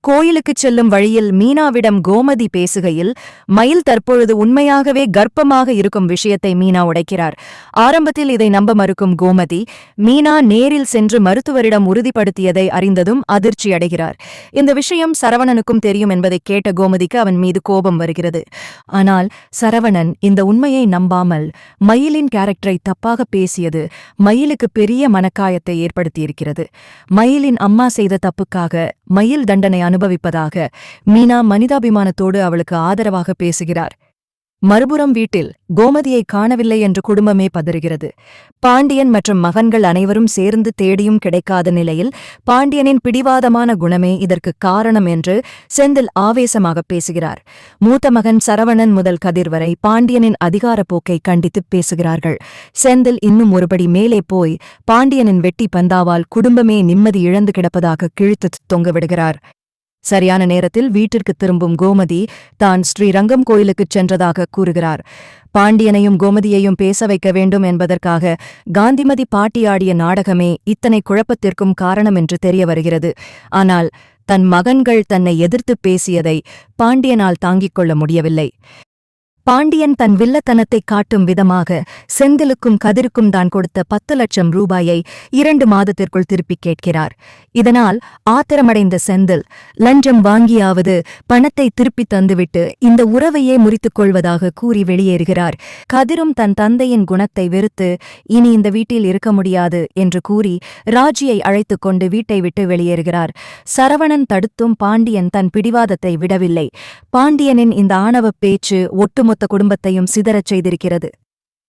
கோயிலுக்குச் செல்லும் வழியில் மீனாவிடம் கோமதி பேசுகையில் மயில் தற்பொழுது உண்மையாகவே கர்ப்பமாக இருக்கும் விஷயத்தை மீனா உடைக்கிறார். ஆரம்பத்தில் இதை நம்ப மறுக்கும் கோமதி, மீனா நேரில் சென்று மருத்துவரிடம் உறுதிப்படுத்தியதை அறிந்ததும் அதிர்ச்சியடைகிறார். இந்த விஷயம் சரவணனுக்கும் தெரியும் என்பதைக் கேட்ட கோமதிக்கு அவன் மீது கோபம் வருகிறது. ஆனால் சரவணன் இந்த உண்மையை நம்பாமல் மயிலின் கேரக்டரை தப்பாக பேசியது மயிலுக்கு பெரிய மனக்காயத்தை ஏற்படுத்தியிருக்கிறது. மயிலின் அம்மா செய்த தப்புக்காக மயில் தண்டனை அனுபவிப்பதாக மீனா மனிதாபிமானத்தோடு அவளுக்கு ஆதரவாக பேசுகிறார். மறுபுறம் வீட்டில் கோமதியை காணவில்லை என்று குடும்பமே பதறுகிறது. பாண்டியன் மற்றும் மகன்கள் அனைவரும் சேர்ந்து தேடியும் கிடைக்காத நிலையில் பாண்டியனின் பிடிவாதமான குணமே இதற்கு காரணம் என்று செந்தில் ஆவேசமாக பேசுகிறார். மூத்த மகன் சரவணன் முதல் கதிர் வரை பாண்டியனின் அதிகார போக்கை கண்டித்து பேசுகிறார்கள். செந்தில் இன்னும் ஒருபடி மேலே போய் பாண்டியனின் வெட்டி பந்தாவால் குடும்பமே நிம்மதி இழந்து கிடப்பதாக கிழித்து தொங்கவிடுகிறார். சரியான நேரத்தில் வீட்டிற்கு திரும்பும் கோமதி தான் ஸ்ரீரங்கம் கோயிலுக்குச் சென்றதாக கூறுகிறார். பாண்டியனையும் கோமதியையும் பேச வைக்க வேண்டும் என்பதற்காக காந்திமதி பாட்டியாடிய நாடகமே இத்தனை குழப்பத்திற்கும் காரணம் என்று தெரிய வருகிறது. ஆனால் தன் மகன்கள் தன்னை எதிர்த்துப் பேசியதை பாண்டியனால் தாங்கிக் கொள்ள முடியவில்லை. பாண்டியன் தன் வில்லத்தனத்தை காட்டும் விதமாக செந்திலுக்கும் கதிருக்கும் தான் கொடுத்த 10 லட்சம் ரூபாயை 2 மாதத்திற்குள் திருப்பிக் கேட்கிறார். இதனால் ஆத்திரமடைந்த செந்தில் லஞ்சம் வாங்கியாவது பணத்தை திருப்பித் தந்துவிட்டு இந்த உறவையே முறித்துக் கொள்வதாக கூறி வெளியேறுகிறார். கதிரும் தன் தந்தையின் குணத்தை வெறுத்து இனி இந்த வீட்டில் இருக்க முடியாது என்று கூறி ராஜியை அழைத்துக் கொண்டு வீட்டை விட்டு வெளியேறுகிறார். சரவணன் தடுத்தும் பாண்டியன் தன் பிடிவாதத்தை விடவில்லை. பாண்டியனின் இந்த ஆணவப் பேச்சு ஒட்டுமொத்த குடும்பத்தையும் சிதறச் செய்திருக்கிறது.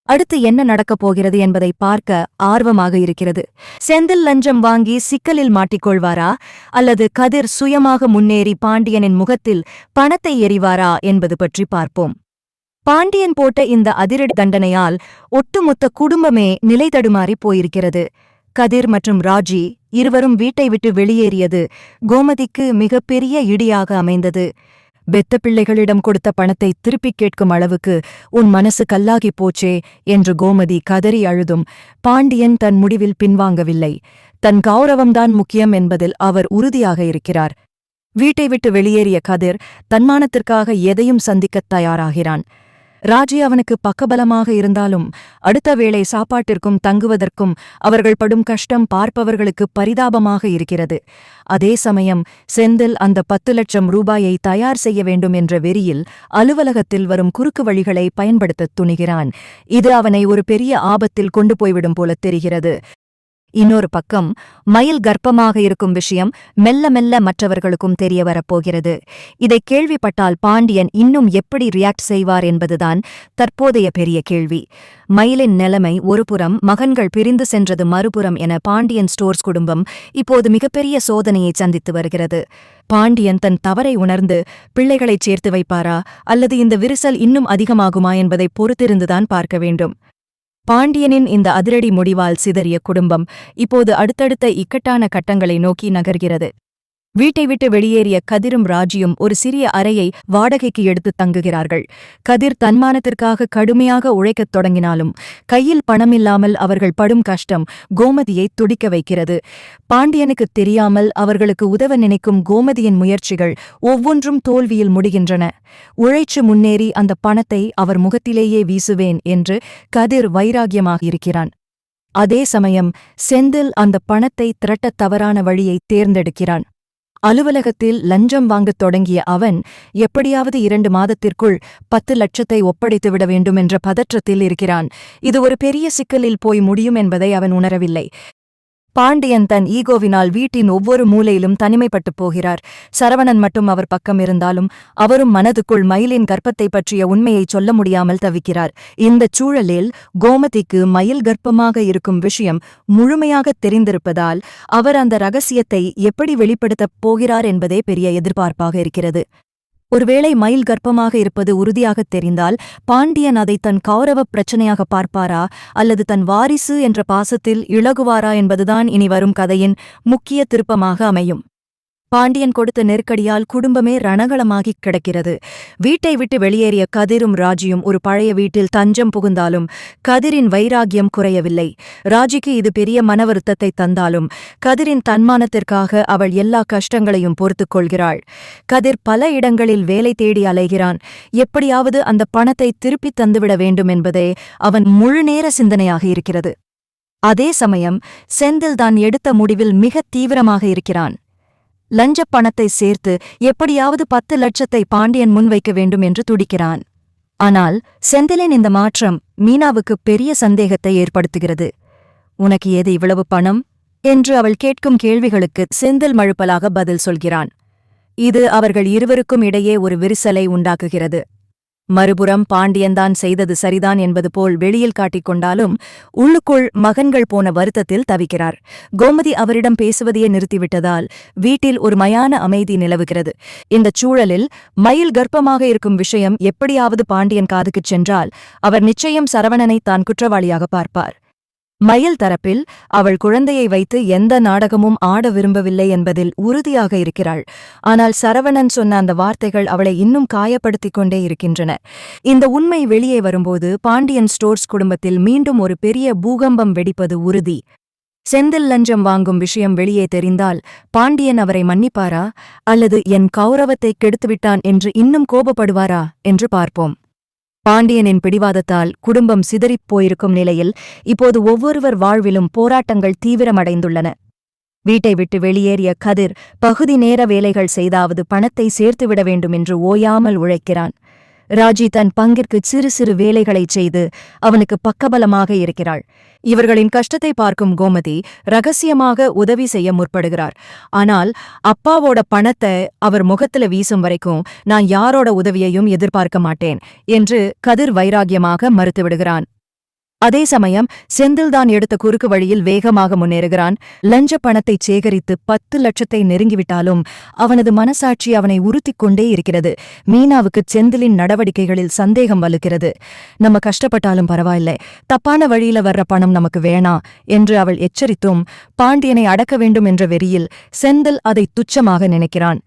அடுத்து என்ன நடக்கப் போகிறது என்பதை பார்க்க ஆர்வமாக இருக்கிறது. செந்தில் லஞ்சம் வாங்கி சிக்கலில் மாட்டிக்கொள்வாரா அல்லது கதிர் சுயமாக முன்னேறி பாண்டியனின் முகத்தில் பணத்தை எறிவாரா என்பது பற்றி பார்ப்போம். பாண்டியன் போட்ட இந்த அதிரடி தண்டனையால் ஒட்டுமொத்த குடும்பமே நிலை தடுமாறி போயிருக்கிறது. கதிர் மற்றும் ராஜி இருவரும் வீட்டை விட்டு வெளியேறியது கோமதிக்கு மிகப்பெரிய இடியாக அமைந்தது. பெத்த பிள்ளைகளிடம் கொடுத்த பணத்தை திருப்பிக் கேட்கும் அளவுக்கு உன் மனசு கல்லாகிப் போச்சே என்று கோமதி கதறி அழுதும் பாண்டியன் தன் முடிவில் பின்வாங்கவில்லை. தன் கௌரவம்தான் முக்கியம் என்பதில் அவர் உறுதியாக இருக்கிறார். வீட்டை விட்டு வெளியேறிய கதிர் தன்மானத்திற்காக எதையும் சந்திக்கத் தயாராகிறான். ராஜி அவனுக்கு பக்கபலமாக இருந்தாலும் அடுத்த வேளை சாப்பாட்டிற்கும் தங்குவதற்கும் அவர்கள் படும் கஷ்டம் பார்ப்பவர்களுக்கு பரிதாபமாக இருக்கிறது. அதே சமயம் செந்தில் அந்த 10 லட்சம் ரூபாயை தயார் செய்ய வேண்டும் என்ற வெறியில் அலுவலகத்தில் வரும் குறுக்கு வழிகளை பயன்படுத்தத் துணிகிறான். இது அவனை ஒரு பெரிய ஆபத்தில் கொண்டு போய்விடும் போலத் தெரிகிறது. இன்னொரு பக்கம் மயில் கர்ப்பமாக இருக்கும் விஷயம் மெல்ல மெல்ல மற்றவர்களுக்கும் தெரிய வரப்போகிறது. இதை கேள்விப்பட்டால் பாண்டியன் இன்னும் எப்படி ரியாக்ட் செய்வார் என்பதுதான் தற்போதைய பெரிய கேள்வி. மயிலின் நிலைமை ஒருபுறம், மகன்கள் பிரிந்து சென்றது மறுபுறம் என பாண்டியன் ஸ்டோர்ஸ் குடும்பம் இப்போது மிகப்பெரிய சோதனையை சந்தித்து வருகிறது. பாண்டியன் தன் தவறை உணர்ந்து பிள்ளைகளைச் சேர்த்து வைப்பாரா அல்லது இந்த விரிசல் இன்னும் அதிகமாகுமா என்பதை பொறுத்திருந்துதான் பார்க்க வேண்டும். பாண்டியனின் இந்த அதிரடி முடிவால் சிதறிய குடும்பம் இப்போது அடுத்தடுத்த இக்கட்டான கட்டங்களை நோக்கி நகர்கிறது. வீட்டை விட்டு வெளியேறிய கதிரும் ராஜியும் ஒரு சிறிய அறையை வாடகைக்கு எடுத்து தங்குகிறார்கள். கதிர் தன்மானத்திற்காக கடுமையாக உழைக்கத் தொடங்கினாலும் கையில் பணமில்லாமல் அவர்கள் படும் கஷ்டம் கோமதியை துடிக்க வைக்கிறது. பாண்டியனுக்குத் தெரியாமல் அவர்களுக்கு உதவ நினைக்கும் கோமதியின் முயற்சிகள் ஒவ்வொன்றும் தோல்வியில் முடிகின்றன. உழைச்சு முன்னேறி அந்த பணத்தை அவர் முகத்திலேயே வீசுவேன் என்று கதிர் வைராகியமாக இருக்கிறான். அதே சமயம் செந்தில் அந்த பணத்தை திரட்டத் தவறான வழியை தேர்ந்தெடுக்கிறான். அலுவலகத்தில் லஞ்சம் வாங்கத் தொடங்கிய அவன் எப்படியாவது 2 மாதத்திற்குள் 10 லட்சத்தை ஒப்படைத்துவிட வேண்டும் என்ற பதற்றத்தில் இருக்கிறான். இது ஒரு பெரிய சிக்கலில் போய் முடியும் என்பதை அவன் உணரவில்லை. பாண்டியன் தன் ஈகோவினால் வீட்டின் ஒவ்வொரு மூலையிலும் தனிமைப்பட்டுப் போகிறார். சரவணன் மட்டும் அவர் பக்கம் இருந்தாலும் அவரும் மனதுக்குள் மயிலின் கர்ப்பத்தை பற்றிய உண்மையை சொல்ல முடியாமல் தவிக்கிறார். இந்தச் சூழலில் கோமதிக்கு மயில் கர்ப்பமாக இருக்கும் விஷயம் முழுமையாகத் தெரிந்திருப்பதால் அவர் அந்த ரகசியத்தை எப்படி வெளிப்படுத்தப் போகிறார் என்பதே பெரிய எதிர்பார்ப்பாக இருக்கிறது. ஒருவேளை மயில் கர்ப்பமாக இருப்பது உறுதியாகத் தெரிந்தால் பாண்டியன் அதை தன் கௌரவப் பிரச்சனையாக பார்ப்பாரா அல்லது தன் வாரிசு என்ற பாசத்தில் இளகுவாரா என்பதுதான் இனி வரும் கதையின் முக்கிய திருப்பமாக அமையும். பாண்டியன் கொடுத்த நெருக்கடியால் குடும்பமே ரணகளமாகிக் கிடக்கிறது. வீட்டை விட்டு வெளியேறிய கதிரும் ராஜியும் ஒரு பழைய வீட்டில் தஞ்சம் புகுந்தாலும் கதிரின் வைராகியம் குறையவில்லை. ராஜிக்கு இது பெரிய மனவருத்தத்தை தந்தாலும் கதிரின் தன்மானத்திற்காக அவள் எல்லா கஷ்டங்களையும் பொறுத்துக் கொள்கிறாள். கதிர் பல இடங்களில் வேலை தேடி அலைகிறான். எப்படியாவது அந்த பணத்தை திருப்பித் தந்துவிட வேண்டும் என்பதே அவன் முழுநேர சிந்தனையாக இருக்கிறது. அதே சமயம் செந்தில் தான் எடுத்த முடிவில் மிக தீவிரமாக இருக்கிறான். லஞ்சப் பணத்தை சேர்த்து எப்படியாவது 10 லட்சத்தை பாண்டியன் முன்வைக்க வேண்டும் என்று துடிக்கிறான். ஆனால் செந்திலின் இந்த மாற்றம் மீனாவுக்கு பெரிய சந்தேகத்தை ஏற்படுத்துகிறது. உனக்கு ஏது இவ்வளவு பணம் என்று அவள் கேட்கும் கேள்விகளுக்கு செந்தில் மழுப்பலாக பதில் சொல்கிறான். இது அவர்கள் இருவருக்கும் இடையே ஒரு விரிசலை உண்டாக்குகிறது. மறுபுறம் பாண்டியன்தான் செய்தது சரிதான் என்பது போல் வெளியில் காட்டிக்கொண்டாலும் உள்ளுக்குள் மகன்கள் போன வருத்தத்தில் தவிக்கிறார். கோமதி அவரிடம் பேசுவதையே நிறுத்திவிட்டதால் வீட்டில் ஒரு மயான அமைதி நிலவுகிறது. இந்தச் சூழலில் மயில் கர்ப்பமாக இருக்கும் விஷயம் எப்படியாவது பாண்டியன் காதுக்குச் சென்றால் அவர் நிச்சயம் சரவணனை தான் குற்றவாளியாக பார்ப்பார். மயில் தரப்பில் அவள் குழந்தையை வைத்து எந்த நாடகமும் ஆட விரும்பவில்லை என்பதில் உறுதியாக இருக்கிறாள். ஆனால் சரவணன் சொன்ன அந்த வார்த்தைகள் அவளை இன்னும் காயப்படுத்திக் கொண்டே இருக்கின்றன. இந்த உண்மை வெளியே வரும்போது பாண்டியன் ஸ்டோர்ஸ் குடும்பத்தில் மீண்டும் ஒரு பெரிய பூகம்பம் வெடிப்பது உறுதி. செந்தில் லஞ்சம் வாங்கும் விஷயம் வெளியே தெரிந்தால் பாண்டியன் அவரை மன்னிப்பாரா அல்லது என் கௌரவத்தை கெடுத்துவிட்டான் என்று இன்னும் கோபப்படுவாரா என்று பார்ப்போம். பாண்டியனின் பிடிவாதத்தால் குடும்பம் சிதறிப் போயிருக்கும் நிலையில் இப்போது ஒவ்வொருவர் வாழ்விலும் போராட்டங்கள் தீவிரமடைந்துள்ளன. வீட்டை விட்டு வெளியேறிய கதிர் பகுதி நேர வேலைகள் செய்தாவது பணத்தை சேர்த்துவிட வேண்டும் என்று ஓயாமல் உழைக்கிறான். ராஜி தன் பங்கிற்கு சிறு சிறு வேலைகளைச் செய்து அவனுக்கு பக்கபலமாக இருக்கிறாள். இவர்களின் கஷ்டத்தை பார்க்கும் கோமதி ரகசியமாக உதவி செய்ய முற்படுகிறார். ஆனால் அப்பாவோட பணத்தை அவர் முகத்துல வீசும் வரைக்கும் நான் யாரோட உதவியையும் எதிர்பார்க்க மாட்டேன் என்று கதிர் வைராகியமாக மறுத்துவிடுகிறான். அதே சமயம் செந்தில்தான் எடுத்த குறுக்கு வழியில் வேகமாக முன்னேறுகிறான். லஞ்ச பணத்தை சேகரித்து 10 லட்சத்தை நெருங்கிவிட்டாலும் அவனது மனசாட்சி அவனை உறுத்திக் கொண்டே இருக்கிறது. மீனாவுக்கு செந்திலின் நடவடிக்கைகளில் சந்தேகம் வலுக்கிறது. நம்ம கஷ்டப்பட்டாலும் பரவாயில்லை, தப்பான வழியில வர்ற பணம் நமக்கு வேணாம் என்று அவள் எச்சரித்தும் பாண்டியனை அடக்க வேண்டும் என்ற வெறியில் செந்தில் அதை துச்சமாக நினைக்கிறான்.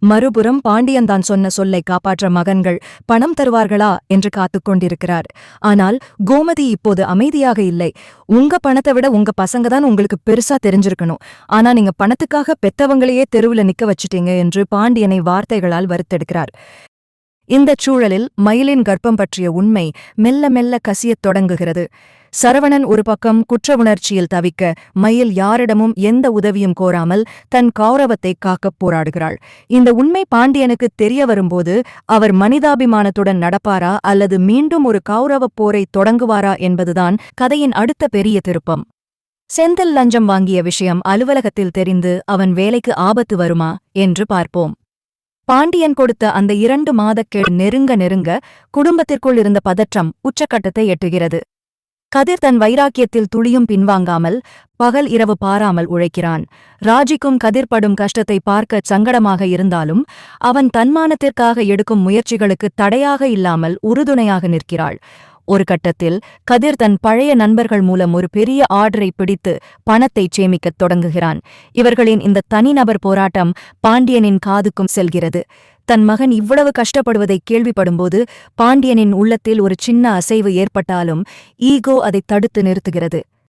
மறுபுறம் பாண்டியன் தான் சொன்ன சொல்லை காப்பாற்ற மகன்கள் பணம் தருவார்களா என்று காத்துக் கொண்டிருக்கிறார். ஆனால் கோமதி இப்போது அமைதியாக இல்லை. உங்க பணத்தை விட உங்க பசங்க தான் உங்களுக்கு பெருசா தெரிஞ்சிருக்கணும். ஆனா நீங்க பணத்துக்காக பெத்தவங்களையே தெருவுல நிக்க வச்சிட்டீங்க என்று பாண்டியனை வார்த்தைகளால் வருத்தெடுக்கிறார். இந்தச் சூழலில் மயிலின் கர்ப்பம் பற்றிய உண்மை மெல்ல மெல்ல கசியத் தொடங்குகிறது. சரவணன் ஒரு பக்கம் குற்ற உணர்ச்சியில் தவிக்க, மயில் யாரிடமும் எந்த உதவியும் கோராமல் தன் கௌரவத்தை காக்கப் போராடுகிறாள். இந்த உண்மை பாண்டியனுக்கு தெரிய வரும்போது அவர் மனிதாபிமானத்துடன் நடப்பாரா அல்லது மீண்டும் ஒரு கௌரவப் போரை தொடங்குவாரா என்பதுதான் கதையின் அடுத்த பெரிய திருப்பம். செந்தில் லஞ்சம் வாங்கிய விஷயம் அலுவலகத்தில் தெரிந்து அவன் வேலைக்கு ஆபத்து வருமா என்று பார்ப்போம். பாண்டியன் கொடுத்த அந்த 2 மாதக்கெடு நெருங்க குடும்பத்திற்குள் இருந்த பதற்றம் உச்சக்கட்டத்தை எட்டுகிறது. கதிர் தன் வைராக்கியத்தில் துளியும் பின்வாங்காமல் பகல் இரவு பாராமல் உழைக்கிறான். ராஜிக்கும் கதிர் படும் கஷ்டத்தை பார்க்க சங்கடமாக இருந்தாலும் அவன் தன்மானத்திற்காக எடுக்கும் முயற்சிகளுக்கு தடையாக இல்லாமல் உறுதுணையாக நிற்கிறாள். ஒரு கட்டத்தில் கதிர் தன் பழைய நண்பர்கள் மூலம் ஒரு பெரிய ஆர்டரை பிடித்து பணத்தை சேமிக்கத் தொடங்குகிறான். இவர்களின் இந்த தனிநபர் போராட்டம் பாண்டியனின் காதுக்கும் செல்கிறது. தன் மகன் இவ்வளவு கஷ்டப்படுவதை கேள்விப்படும்போது பாண்டியனின் உள்ளத்தில் ஒரு சின்ன அசைவு ஏற்பட்டாலும் ஈகோ அதை தடுத்து நிறுத்துகிறது.